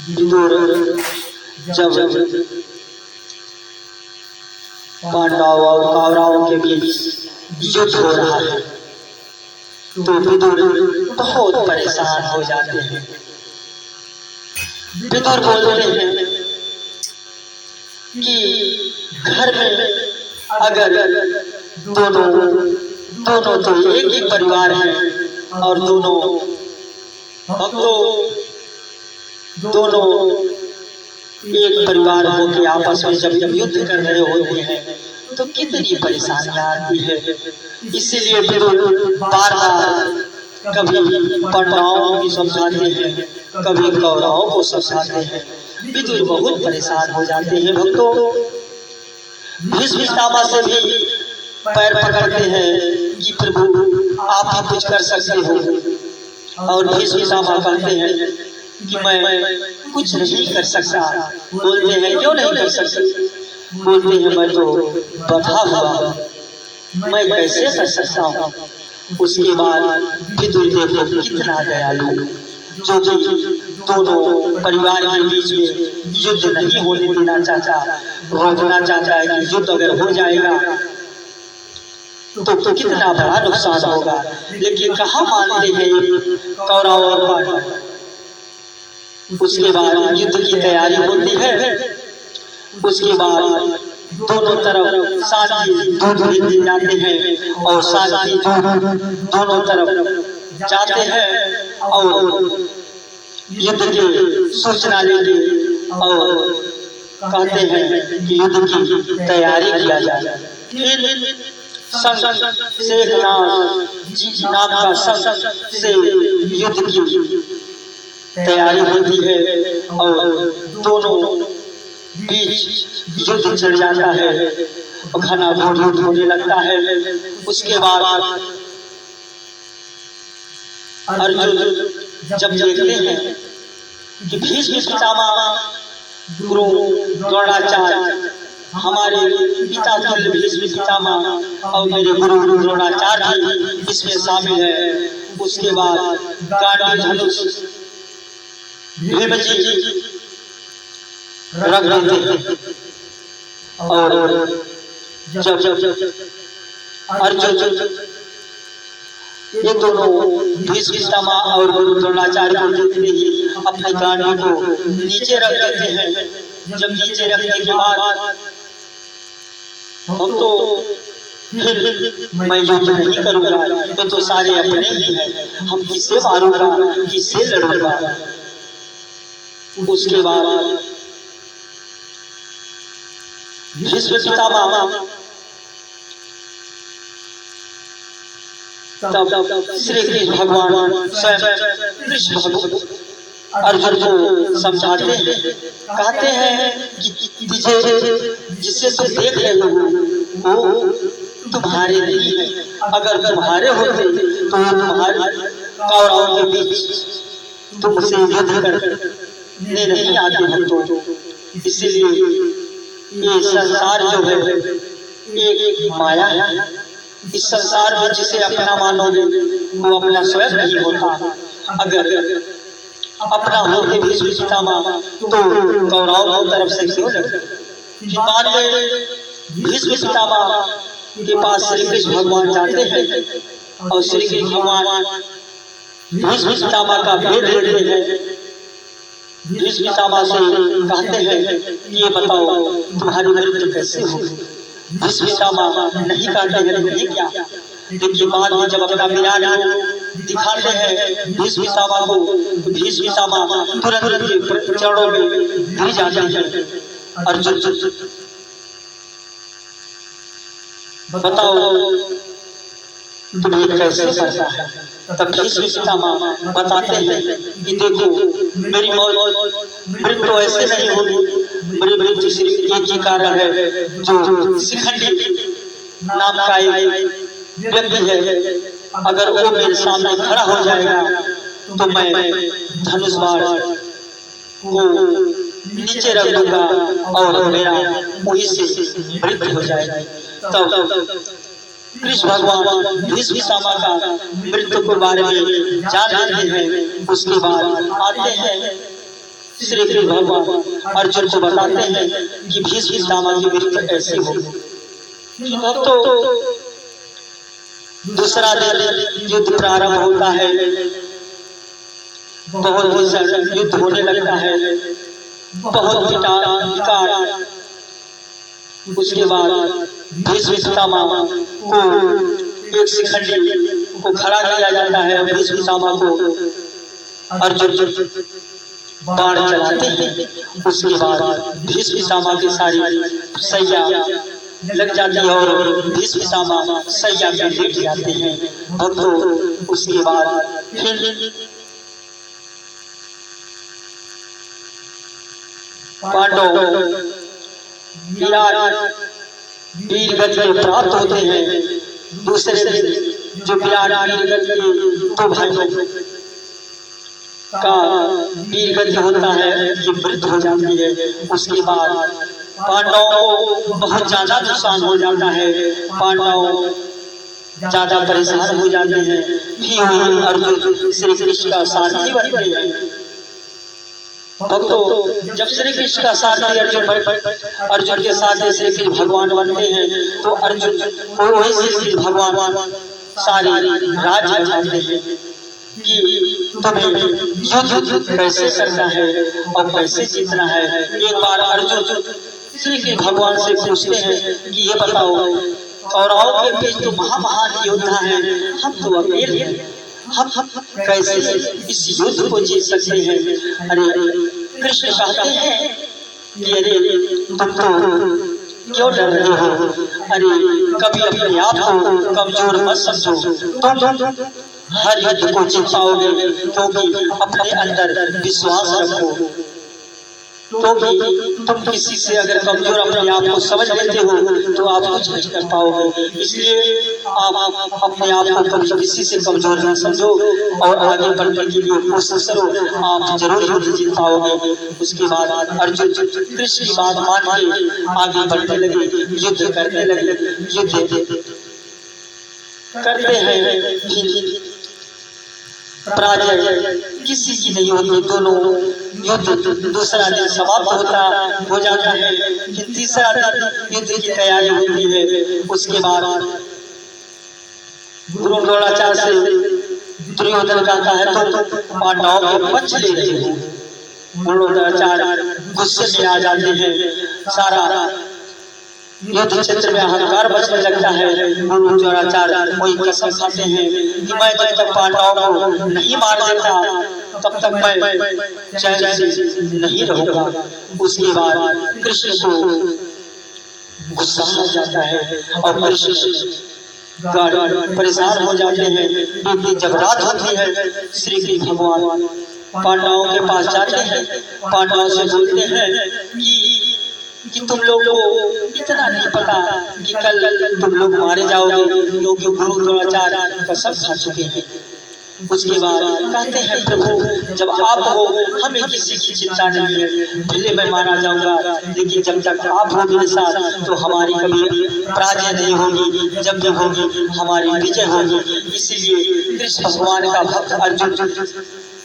विदुर जब पांडव और कौरवों के बीच युद्ध हो रहा है तो विदुर बहुत परेशान हो जाते हैं। विदुर बोलते हैं कि घर में अगर दोनों तो एक ही परिवार है और दोनों एक परिवार होकर आपस में जब युद्ध कर रहे होते हैं तो कितनी परेशानियां आती है। इसीलिए विदुर बार बार कभी पांडवों को समझाते हैं, कभी कौरवों को समझाते हैं। विदुर बहुत परेशान हो जाते हैं। भक्तों, भीष्म पितामह से भी पैर पकड़ते हैं कि प्रभु आप ही कुछ कर सकते हो, और भीष्म पितामह कहते हैं कि मैं कुछ नहीं कर सकता। बोलते हैं क्यों नहीं कर सकते? बोलते हैं मैं तो बधा हुआ, मैं कैसे कर सकता हूँ। उसके बाद विदुर देखो कितना दयालु, जो दोनों परिवार के बीच में युद्ध नहीं होने देना चाहता, रोकना चाहता है कि युद्ध अगर हो जाएगा तो कितना बड़ा नुकसान होगा। लेकिन कहाँ मानते हैं कौरव और पांडव। उसके बाद युद्ध की तैयारी होती है। उसके बाद दोनों तरफ साथी दूध लेते जाते हैं और साथी दोनों तरफ जाते हैं और युद्ध की सूचना लेते और कहते हैं कि युद्ध की तैयारी किया जाए। शेख नाम का संघ से युद्ध की तैयारी होती है और दोनों बीच युद्ध चढ़ जाता है और घना घोर युद्ध होने लगता है। उसके बाद अर्जुन जब देखते हैं कि भीष्म पितामह गुरु द्रोणाचार्य हमारे पिता तुल्य भीष्म पितामह और मेरे गुरु द्रोणाचार्य भी इसमें शामिल है। उसके बाद गांडी धनुष भीम जी रख देते हैं और जब अर्जुन ये दोनों भीष्म पितामह और गुरु द्रोणाचार्य को देखते ही अपनी गांडी को नीचे रख देते हैं। जब नीचे रखने के बाद हम तो फिर मैं युद्ध नहीं करूंगा, ये तो सारे अपने ही हैं, हम किससे मारूंगा, किससे लड़ूंगा। उसके बाद भीष्म पितामह तब श्री कृष्ण भगवान स्वयं कृष्ण भगवान अर्जुन को समझाते हैं, कहते हैं कि जिससे तुम देख रहे हो वो तुम्हारे नहीं है। अगर तुम्हारे होते तो तुम्हारे कौरवों के बीच तुमसे युद्ध करने नहीं आते हम तो। इसीलिए ये संसार जो है एक माया है। इस संसार में जिसे अपना मानोगे वो अपना स्वयं नहीं होता। अगर अपना होते भीष्म पितामह तो कौरवों की तरफ से क्यों लड़ते? बाद में भीष्म पितामह के पास श्री कृष्ण भगवान जाते हैं और श्री कृष्ण भगवान भीष्म पितामह का भेद लेते हैं। भीष्म पितामह से कहते हैं ये बताओ तुम्हारी मृत्यु कैसे होगी? भीष्म पितामह नहीं कहते हैं नहीं क्या, लेकिन बाद में जब अपना विराट दिखाते हैं भीष्म पितामह को, भीष्म पितामह तुरंत चरणों में गिर जाते हैं। अर्जुन बताओ तुम्हें कैसे करता है? तब भीष्म पितामह बताते हैं कि देखो मेरी मृत्यु ऐसे नहीं होगी, मेरी मृत्यु सिर्फ एक ही कारण है, जो शिखंडी नाम का एक व्यक्ति है, अगर वो मेरे सामने खड़ा हो जाएगा तो मैं धनुष बाण को नीचे रख दूंगा और मेरा वहीं से मृत्यु हो जाएगा। तब कृष्ण भगवान भीष्म पितामह का मृत्यु के बारे में जान लेते हैं। उसके बाद आते हैं श्री कृष्ण भगवान अर्जुन को बताते हैं कि भीष्म पितामह की मृत्यु ऐसी हो। तो दूसरा दिन युद्ध प्रारंभ होता है, बहुत ही युद्ध होने लगता है, बहुत विकार। उसके बाद भीष्म पितामह को एक शिखंडी को खड़ा किया जाता है। भीष्म पितामह को अर्जुन बाण चलाते हैं। उसके बाद भीष्म पितामह की सारी सैया लग जाती है और भीष्म पितामह सैया पे लेट जाते हैं। भक्तों, उसके बाद फिर पांडव विराट वीर गति प्राप्त होते हैं। दूसरे दिन जो विराट वीर गति दो भाइयों का वीर गति होता है, ये मृत्यु हो जाती है। उसके बाद पांडवों को बहुत ज्यादा नुकसान हो जाता है, पांडव ज्यादा परेशान हो जाते हैं। फिर अर्जुन श्री कृष्ण का सारथी बनते हैं। भक्तों, जब श्री कृष्ण का सारथी अर्जुन के साथ श्री कृष्ण भगवान बनते हैं तो अर्जुन को वही श्री कृष्ण भगवान सारे राज्य बताते हैं कि तुम्हें युद्ध कैसे करना है और कैसे जीतना है। एक बार अर्जुन श्री कृष्ण भगवान से पूछते हैं कि ये बताओ, कौरवों के बीच तो महान योद्धा है, हम तो अकेले हैं, हम कैसे इस युद्ध को जीत सकते हैं। अरे कृष्ण कहते हैं कि अरे तुम तो क्यों डर रहे हो, अरे कभी अपने आप को कमजोर मत समझो, तुम हर युद्ध को जीत पाओगे क्योंकि अपने अंदर विश्वास रखो। तो तुम किसी से अगर कमजोर अपने आप को समझ लेते हो तो आप कुछ नहीं कर पाओगे। इसलिए आप अपने आप को कभी किसी से कमजोर न समझो और आगे बढ़ने के लिए कोशिश करो, आप जरूर युद्ध जीत पाओगे। उसके बाद अर्जुन कृष्ण की बात मान के आगे बढ़ने लगे, युद्ध करने लगे। युद्ध करते हैं, पराजय किसी की नहीं होती। दोनों युद्ध दूसरा दिन समाप्त हो जाता है। फिर तीसरा दिन युद्ध की तैयारी होती है। उसके बाद गुरु द्रोणाचार्य से दुर्योधन कहता है तो पांडवों के पक्ष ले रहे हो। गुरु द्रोणाचार्य गुस्से में आ जाते हैं, सारा युद्ध क्षेत्र में अहंकार बचने लगता है। गुरु द्रोणाचार्य कोई कसम खाते हैं कि मैं जब तक पांडवों को नहीं मार देता तब तक मैं चैन से नहीं रहूंगा। उसके बाद कृष्ण को गुस्सा आ जाता है और कृष्ण परेशान हो जाते हैं। एक जब रात होती है, श्री कृष्ण भगवान पांडवों के पास जाते हैं, पांडवों से बोलते हैं कि तुम लोग को इतना नहीं पता कि कल तुम लोग मारे जाओगे क्योंकि गुरु द्रोणाचार्य कसम खा चुके हैं। उसके बाद कहते हैं प्रभु जब आप हो हमें किसी की चिंता नहीं है, भले मैं मारा जाऊंगा लेकिन जब तक आप हो मेरे साथ तो हमारी कभी पराजय नहीं होगी, जब जब होगी हमारी विजय होगी। इसलिए कृष्ण भगवान का भक्त अर्जुन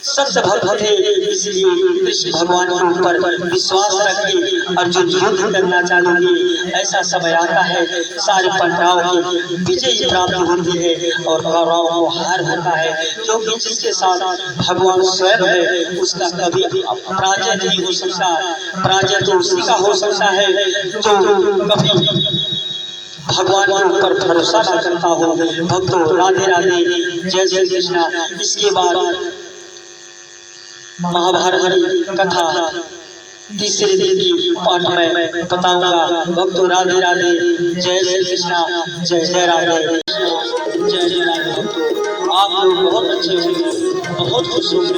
सत्य भक्त थे, इसलिए कृष्ण भगवान के ऊपर विश्वास रखिए अर्जुन युद्ध करना चालू किए। ऐसा समय आता है सारे पांडवों की विजय प्राप्त होती है और कौरवों को हार होता है, क्योंकि जिसके साथ भगवान स्वयं है उसका कभी पराजय नहीं हो सकता। पराजय तो उसी का हो सकता है जो कभी भगवान के ऊपर भरोसा न करता हो। भक्तों, राधे राधे, जय जय कृष्णा। इसके बाद महाभारत कथा तीसरे दिन की पाठ में बताऊंगा। भक्तों, राधे राधे, जय श्री कृष्णा, जय जय राधे, जय जय राधे। भक्तों, आप लोग बहुत अच्छे होंगे, बहुत खुश होंगे,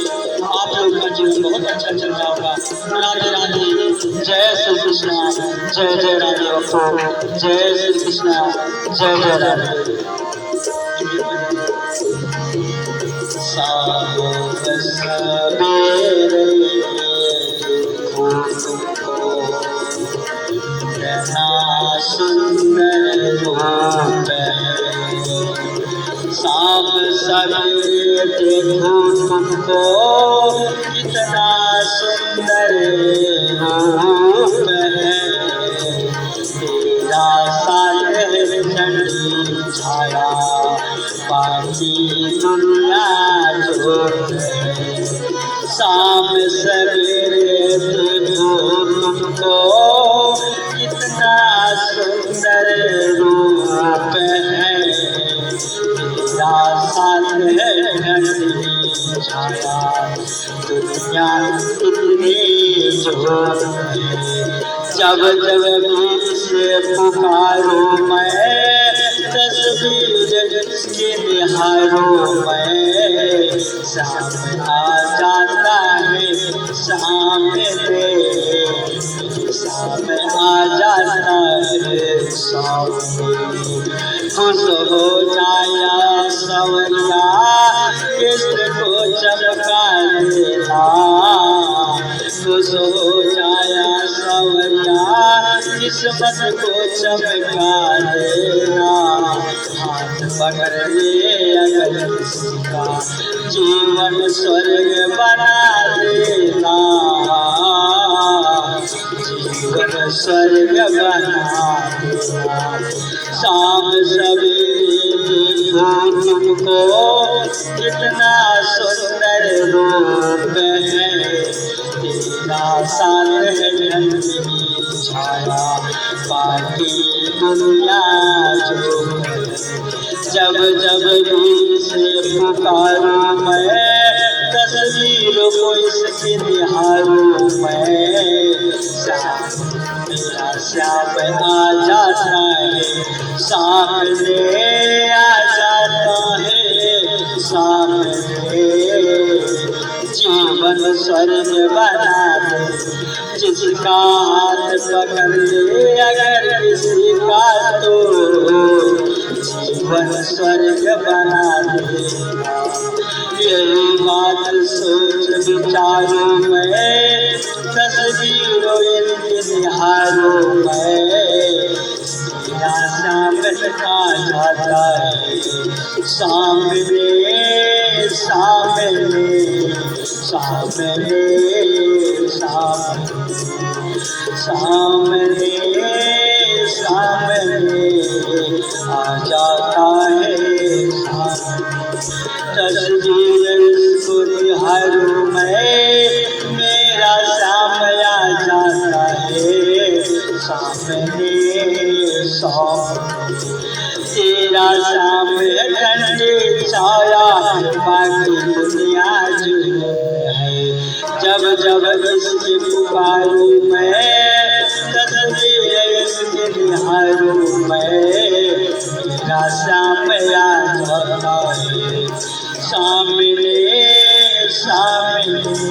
आप लोग का जीवन बहुत अच्छा चल रहा होगा। राधे राधे, जय श्री कृष्णा, जय जय राधे। भक्तों, जय श्री कृष्णा, जय जय राधे। सुंदर रूप सांप सवेरे देखो तुमको कितना सुंदर रूप है, तेरा साथ ठंडी छाया बाकी दुनिया छोड़ है। शाम सवेरे देखो तुमको कितना सुंदर रूप है, तेरा साथ ठंडी छाया दुनिया इतनी जोर है। जब जब भी से पुकारो मैं तस्वीर इसके निहारो मैं, सामने आ जाता है सामने सामने आ जाता है सामने। खुश हो जाया सवरिया किस्म को चमका देना, खुश हो जाया सवरिया किस्मत को चमका देना। हाथ पकड़ ले अगर किसी का जीवन स्वर्ग बना देना, जीवन स्वर्ग बना देना। शाम सवेरे देखो तुमको कितना सुंदर रूप है, तेरा साथ है ठंडी छाया बाकी दुनिया जो है। जब जब भी से पुकारो मैं तस्वीर को इसकी निहारो मैं, मेरा श्याम आ जाता है सामने आ जाता है सामने। जीवन स्वर्ग बना दे जिसका हाथ पकड़ ले अगर किसी का, तो जीवन स्वर्ग बना देगा। यही बात सोच विचारो मैं तस्वीरों इनके निहारो मैं, तेरा शाम आ जाता है सामने सामने सामने सामने सामने आ जाता है सामने। तस्वीर इसको निहारो मैं मेरा शाम आ जाता है सामने तेरा शाम ठंडी छाया बाकी दुनिया जो है। जब जब इसकी पुकारूं मैं तस्वीर इसके निहारूं मैं, मेरा शाम आ जाता है सामने सामने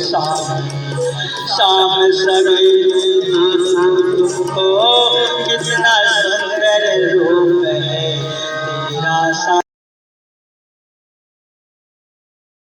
सामने शाम सवेरे तुमको कितना